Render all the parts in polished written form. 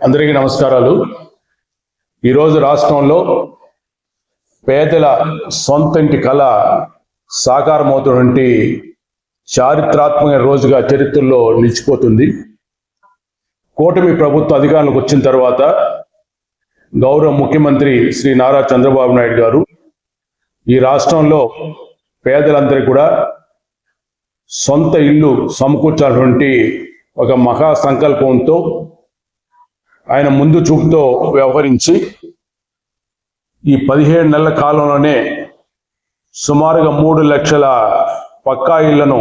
అందరికీ నమస్కారాలు. ఈరోజు రాష్ట్రంలో పేదల సొంత ఇంటి కళ సాకారమవుతున్నటువంటి చారిత్రాత్మక రోజుగా చరిత్రలో నిలిచిపోతుంది. కూటమి ప్రభుత్వ అధికారంలోకి వచ్చిన తర్వాత గౌరవ ముఖ్యమంత్రి శ్రీ నారా చంద్రబాబు నాయుడు గారు ఈ రాష్ట్రంలో పేదలందరికీ కూడా సొంత ఇల్లు సమకూర్చాల్సినటువంటి ఒక మహా సంకల్పంతో ఆయన ముందు చూపుతో వ్యవహరించి ఈ 17 నెలల కాలంలోనే సుమారుగా 3 లక్షల పక్కా ఇళ్లను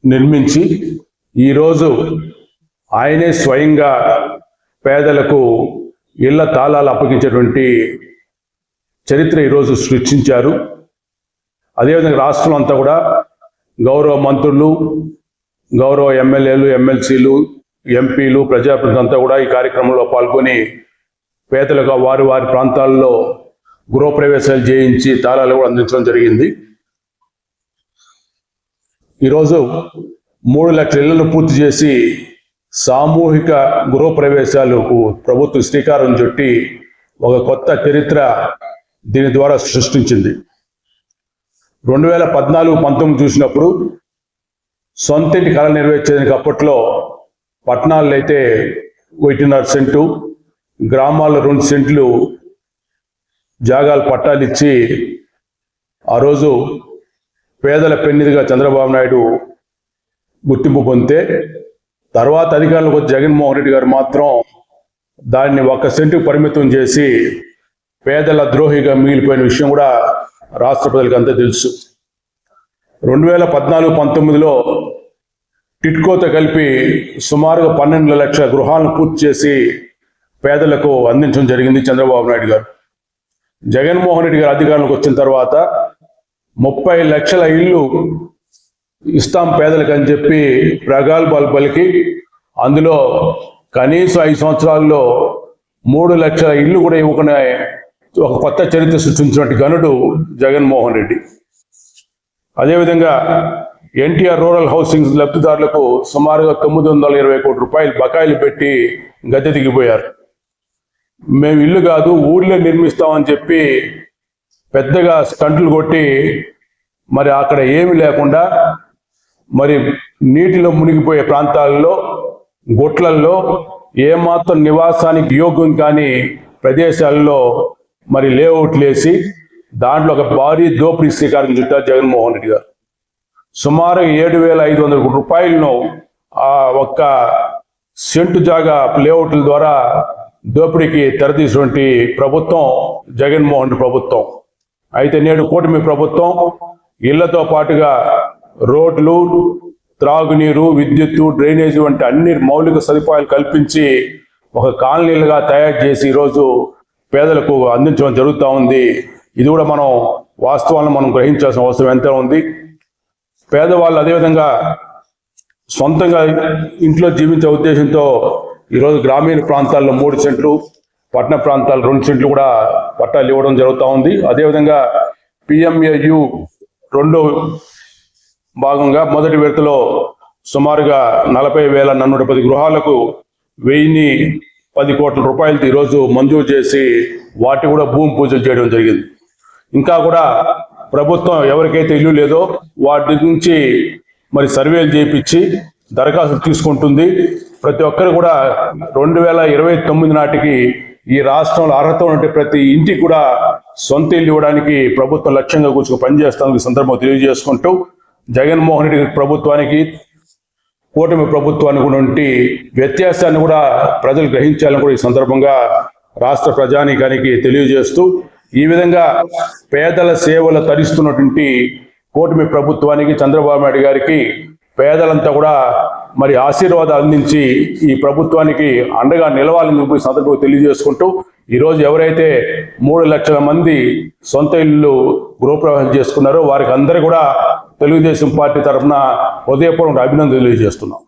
నిర్మించి ఈరోజు ఆయనే స్వయంగా పేదలకు ఇళ్ల తాళాలు అప్పగించేటువంటి చరిత్ర ఈరోజు సృష్టించారు. అదేవిధంగా రాష్ట్రం అంతా కూడా గౌరవ మంత్రులు, గౌరవ ఎమ్మెల్యేలు, ఎమ్మెల్సీలు, ఎంపీలు, ప్రజాప్రతినిధులంతా కూడా ఈ కార్యక్రమంలో పాల్గొని పేదలకు వారి ప్రాంతాల్లో గృహప్రవేశాలు చేయించి తాళాలు కూడా అందించడం జరిగింది. ఈరోజు 3 లక్షల ఇళ్లను పూర్తి చేసి సామూహిక గృహప్రవేశాలకు ప్రభుత్వం శ్రీకారం చుట్టి ఒక కొత్త చరిత్ర దీని ద్వారా సృష్టించింది. 2014-19 చూసినప్పుడు సొంతింటి కళ నెరవేర్చేందుకు అప్పట్లో పట్టణాల్లో అయితే 1.5 సెంటు, గ్రామాల్లో 2 సెంట్లు జాగాలు పట్టాలు ఇచ్చి ఆ రోజు పేదల పెన్నిదిగా చంద్రబాబు నాయుడు గుర్తింపు పొందితే, తర్వాత అధికారంలోకి వచ్చి జగన్మోహన్ రెడ్డి గారు మాత్రం దాన్ని 1 సెంటుకు పరిమితం చేసి పేదల ద్రోహిగా మిగిలిపోయిన విషయం కూడా రాష్ట్ర ప్రజలకు అంతా తెలుసు. 2014-19లో టిట్కోతో కలిపి సుమారుగా 12 లక్షల గృహాలను పూర్తి చేసి పేదలకు అందించడం జరిగింది చంద్రబాబు నాయుడు గారు. జగన్మోహన్ రెడ్డి గారు అధికారంలోకి వచ్చిన తర్వాత 30 లక్షల ఇళ్ళు ఇస్తాం పేదలకు అని చెప్పి ప్రగల్భాలు పలికి అందులో కనీసం 5 సంవత్సరాల్లో 3 లక్షల ఇళ్ళు కూడా ఇవ్వకుండా ఒక కొత్త చరిత్ర సృష్టించినట్టు గనుడు జగన్మోహన్ రెడ్డి. అదేవిధంగా ఎన్టీఆర్ రూరల్ హౌసింగ్ లబ్ధిదారులకు సుమారుగా 920 కోట్ల రూపాయలు బకాయిలు పెట్టి గద్దె దిగిపోయారు. మేము ఇల్లు కాదు ఊళ్ళో నిర్మిస్తామని చెప్పి పెద్దగా స్టంట్లు కొట్టి మరి అక్కడ ఏమీ లేకుండా మరి నీటిలో మునిగిపోయే ప్రాంతాల్లో, గుట్లల్లో, ఏమాత్రం నివాసానికి యోగ్యం కాని ప్రదేశాల్లో మరి లేఅవుట్లు వేసి దాంట్లో ఒక భారీ దోపిడీ శ్రీకారం చుట్టారు జగన్మోహన్ రెడ్డి గారు. సుమారు 7,500 కోట్ల రూపాయలను ఆ ఒక్క సెంటు జాగా లేఅవుట్ల ద్వారా దోపిడీకి తెరతీసినటువంటి ప్రభుత్వం జగన్మోహన్ రెడ్డి ప్రభుత్వం. అయితే నేడు కూటమి ప్రభుత్వం ఇళ్లతో పాటుగా రోడ్లు, త్రాగునీరు, విద్యుత్తు, డ్రైనేజీ వంటి అన్ని మౌలిక సదుపాయాలు కల్పించి ఒక కాలనీలుగా తయారు చేసి ఈరోజు పేదలకు అందించడం జరుగుతూ ఉంది. ఇది కూడా మనం వాస్తవాలను మనం గ్రహించాల్సిన అవసరం ఎంత ఉంది. పేదవాళ్ళు అదేవిధంగా సొంతంగా ఇంట్లో జీవించే ఉద్దేశంతో ఈరోజు గ్రామీణ ప్రాంతాల్లో 3 సెంట్లు, పట్టణ ప్రాంతాల్లో 2 సెంట్లు కూడా పట్టాలు ఇవ్వడం జరుగుతూ ఉంది. అదేవిధంగా PMAU 2వ భాగంగా మొదటి విడతలో సుమారుగా 40,410 గృహాలకు 1,010 కోట్ల రూపాయలతో ఈరోజు మంజూరు చేసి వాటి కూడా భూమి పూజలు చేయడం జరిగింది. ఇంకా కూడా ప్రభుత్వం ఎవరికైతే ఇల్లు లేదో వాటి నుంచి మరి సర్వేలు చేయించి దరఖాస్తులు తీసుకుంటుంది. ప్రతి ఒక్కరు కూడా 2029 నాటికి ఈ రాష్ట్రంలో అర్హత ఉంటే ప్రతి ఇంటికి కూడా సొంత ఇల్లు ఇవ్వడానికి ప్రభుత్వం లక్ష్యంగా కూర్చుని పనిచేస్తానికి సందర్భం తెలియజేసుకుంటూ జగన్మోహన్ రెడ్డి ప్రభుత్వానికి, కూటమి ప్రభుత్వానికి ఉన్నటువంటి వ్యత్యాసాన్ని కూడా ప్రజలు గ్రహించాలని కూడా ఈ సందర్భంగా రాష్ట్ర ప్రజానీకానికి తెలియజేస్తూ, ఈ విధంగా పేదల సేవలు తరిస్తున్నటువంటి కూటమి ప్రభుత్వానికి, చంద్రబాబు నాయుడు గారికి పేదలంతా కూడా మరి ఆశీర్వాదాలు అందించి ఈ ప్రభుత్వానికి అండగా నిలవాలని చెప్పి సందర్భంగా తెలియజేసుకుంటూ, ఈరోజు ఎవరైతే 3 లక్షల మంది సొంత ఇల్లు గృహప్రవేశం చేసుకున్నారో వారికి అందరూ కూడా తెలుగుదేశం పార్టీ తరఫున హృదయపూర్వక అభినందనలు తెలియజేస్తున్నాం.